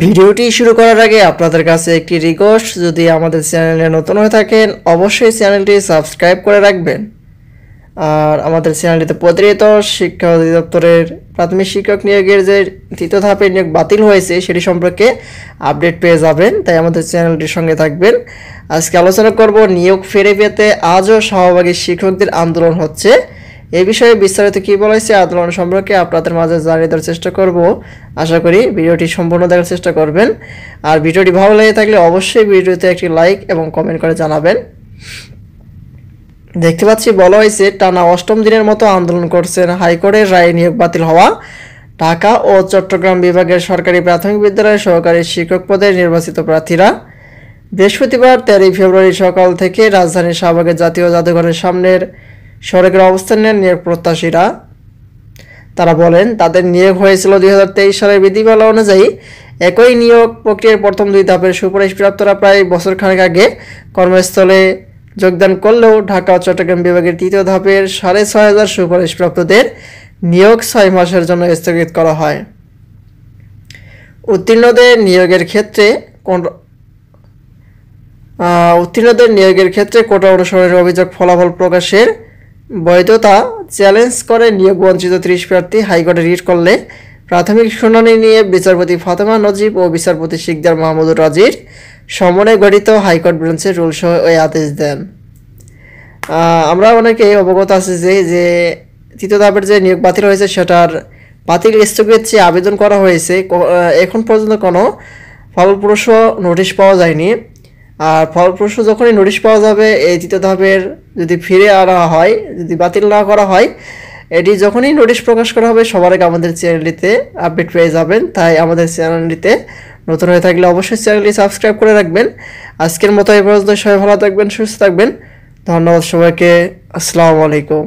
ভিডিওটি শুরু করার আগে আপনাদের কাছে একটি রিকোয়েস্ট, যদি আমাদের চ্যানেলে নতুন হয়ে থাকেন অবশ্যই চ্যানেলটি সাবস্ক্রাইব করে রাখবেন। আর আমাদের চ্যানেলটিতে প্রতিনিয়ত শিক্ষা অধিদপ্তরের প্রাথমিক শিক্ষক নিয়োগের যে তৃতীয় ধাপের নিয়োগ বাতিল হয়েছে সেটি সম্পর্কে আপডেট পেয়ে যাবেন, তাই আমাদের চ্যানেলটির সঙ্গে থাকবেন। আজকে আলোচনা করব নিয়োগ ফিরে পেতে আজও সহভাগী শিক্ষকদের আন্দোলন হচ্ছে। এই বিষয়ে বিস্তারিত কী বলা হয়েছে আন্দোলন সম্পর্কে আপনাদের মাঝে জানিয়ে দেওয়ার চেষ্টা করব। আশা করি ভিডিওটি সম্পূর্ণ দেখার চেষ্টা করবেন। আর ভিডিওটি ভালো লেগে থাকলে অবশ্যই ভিডিওতে একটি লাইক এবং কমেন্ট করে জানাবেন। দেখতে পাচ্ছি বলা হয়েছে টানা অষ্টম দিনের মতো আন্দোলন করছেন হাইকোর্টের রায়ে নিয়োগ বাতিল হওয়া ঢাকা ও চট্টগ্রাম বিভাগের সরকারি প্রাথমিক বিদ্যালয়ের সহকারী শিক্ষক পদে নির্বাচিত প্রার্থীরা। বৃহস্পতিবার 13 ফেব্রুয়ারি সকাল থেকে রাজধানীর শাহবাগের জাতীয় জাদুঘরের সামনের সড়কের অবস্থান নেন নিয়োগ প্রত্যাশীরা। তারা বলেন তাদের নিয়োগ হয়েছিল 2023 সালের বিধিমালা অনুযায়ী। একই নিয়োগ প্রক্রিয়ার প্রথম দুই ধাপের সুপারিশপ্রাপ্তরা প্রায় বছর খানেক আগে কর্মস্থলে যোগদান করলেও ঢাকা ও চট্টগ্রাম বিভাগের তৃতীয় ধাপের 6,500 সুপারিশপ্রাপ্তদের নিয়োগ 6 মাসের জন্য স্থগিত করা হয়। উত্তীর্ণদের নিয়োগের ক্ষেত্রে কোটা অনুসরণের অভিযোগ ফলাফল প্রকাশের বৈধতা চ্যালেঞ্জ করে নিয়োগ বঞ্চিত 30 প্রার্থী হাইকোর্টে রিট করলে প্রাথমিক শুনানি নিয়ে বিচারপতি ফাতেমা নজিব ও বিচারপতি শিকদার মাহমুদুর রাজির সমন্বয়ে গঠিত হাইকোর্ট বেঞ্চের রুলসহ ওই আদেশ দেন। আমরা অনেকে অবগত আছি যে তৃতীয় ধাপের যে নিয়োগ বাতিল হয়েছে সেটার বাতিল স্থগিত চেয়ে আবেদন করা হয়েছে। এখন পর্যন্ত কোনো ফলপ্রসূ নোটিশ পাওয়া যায়নি। আর ফলপ্রসূ যখনই নোটিশ পাওয়া যাবে এই তৃতীয় ধাপের যদি ফিরে আনা হয়, যদি বাতিল না করা হয়, এটি যখনই নোটিশ প্রকাশ করা হবে সবার আগে আমাদের চ্যানেলটিতে আপডেট পেয়ে যাবেন। তাই আমাদের চ্যানেলটিতে নতুন হয়ে থাকলে অবশ্যই চ্যানেলটি সাবস্ক্রাইব করে রাখবেন। আজকের মতো এই পর্যন্ত সবাই ভালো থাকবেন, সুস্থ থাকবেন। ধন্যবাদ সবাইকে। আসসালামু আলাইকুম।